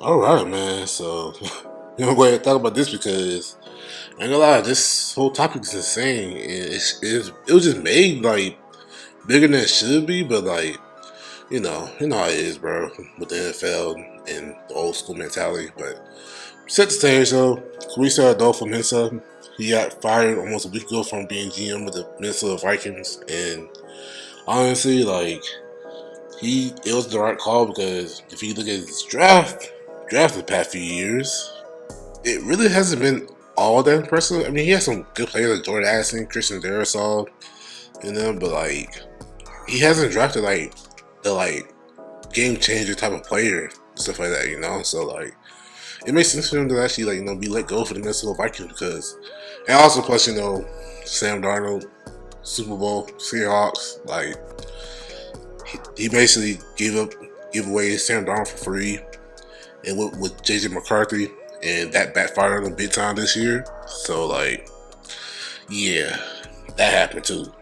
All right, man. So, go ahead and talk about this because I ain't gonna lie, this whole topic is insane. It was just made like bigger than it should be, but like you know how it is, bro, with the NFL and the old school mentality. But set the stage, though. We saw Adolfo Mensa. He got fired almost a week ago from being GM of the Minnesota Vikings, and honestly, like it was the right call because if you look at his draft the past few years, it really hasn't been all that impressive. I mean, he has some good players like Jordan Addison, Christian Darrisaw, but like he hasn't drafted like the game changer type of player, stuff like that. So like it makes sense for him to actually be let go for the Minnesota Vikings because, and also plus Sam Darnold, Super Bowl Seahawks, like he basically gave away Sam Darnold for free, and with JJ McCarthy, and that backfired on him big time this year. So like, yeah, that happened too.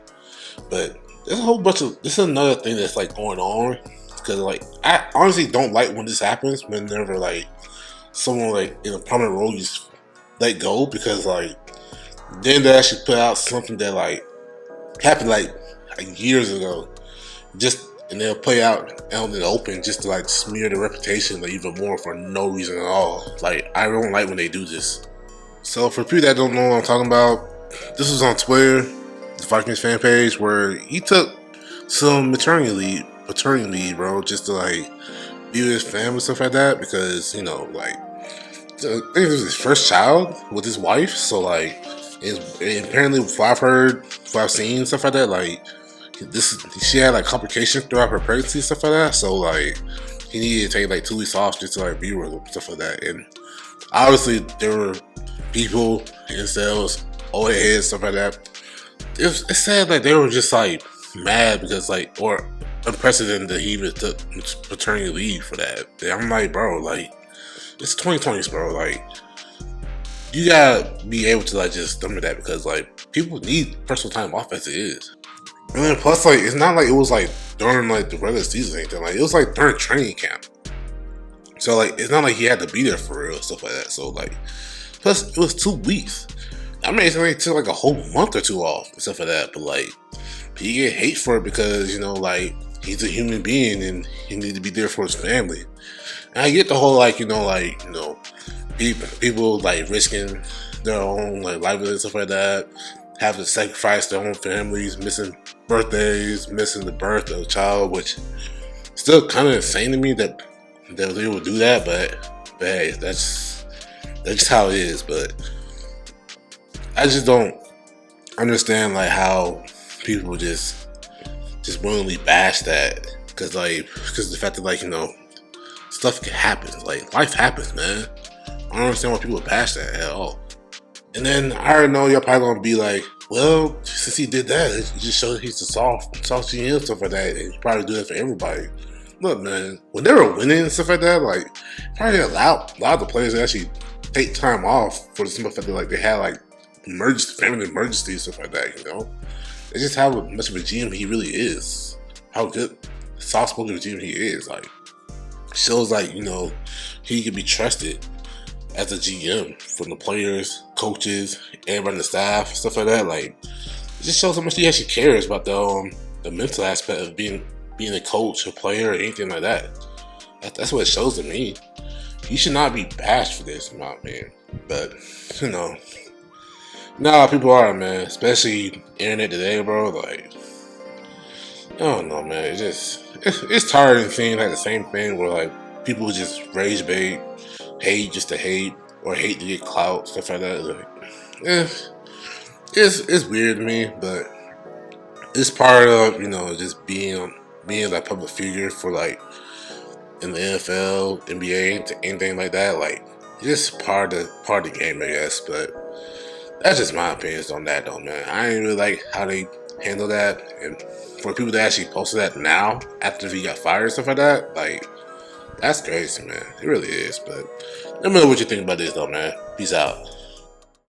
But there's a whole bunch of this is another thing that's like going on because like I honestly don't like when this happens whenever like someone like in a prominent role you just let go because like then they actually put out something that like happened like years ago just and they'll play out in the open just to like smear the reputation like even more for no reason at all. Like I don't like when they do this. So for people that don't know what I'm talking about, this was on Twitter, the Vikings fan page, where he took some paternity leave, bro, just to like be with his family and stuff like that because like I think it was his first child with his wife. So like, and apparently, what I've heard, what I've seen, stuff like that, like she had like complications throughout her pregnancy and stuff like that. So like, he needed to take like 2 weeks off just to like be with her, stuff like that. And obviously, there were people in sales, old heads, stuff like that. It's sad like they were just like mad because like or unprecedented that he even took paternity leave for that. And I'm like, bro, like it's 2020s, bro. Like you gotta be able to like just stomach that because like people need personal time off as it is. And then plus like it's not like it was like during like the regular season or anything. Like it was like during training camp. So like it's not like he had to be there for real, stuff like that. So like plus it was 2 weeks. I mean, it's only took like a whole month or two off and stuff like that. But like, he get hate for it because like he's a human being and he needs to be there for his family. And I get the whole people like risking their own like livelihood and stuff like that, have to sacrifice their own families, missing birthdays, missing the birth of a child, which still kind of insane to me that they would do that. But hey, that's just how it is. But I just don't understand like how people just willingly bash that because the fact that stuff can happen, like life happens, man. I don't understand why people bash that at all. And then I already know y'all probably gonna be like, well, since he did that, it just shows he's a soft GM, stuff like that, and he probably do that for everybody. Look, man, when they were winning and stuff like that, like probably allow the players to actually take time off for the simple fact that like they had like family emergency stuff like that. It's just how much of a GM he really is, how good soft spoken of a GM he is. Like shows like he can be trusted as a GM from the players, coaches, everybody in the staff, stuff like that. Like it just shows how much he actually cares about the mental aspect of being a coach, a player, or anything like that. That's what it shows to me. He should not be bashed for this, in my opinion. But nah, people are, man. Especially internet today, bro. Like, I don't know, man. It's tiring seeing like the same thing where like people just rage bait, hate just to hate, or hate to get clout, stuff like that. Like, it's weird to me, but it's part of just being that public figure for like in the NFL, NBA, anything like that. Like, it's just part of the game, I guess. But that's just my opinions on that, though, man. I ain't really like how they handle that, and for people to actually post that now after he got fired and stuff like that, like that's crazy, man. It really is. But let me know what you think about this, though, man. Peace out.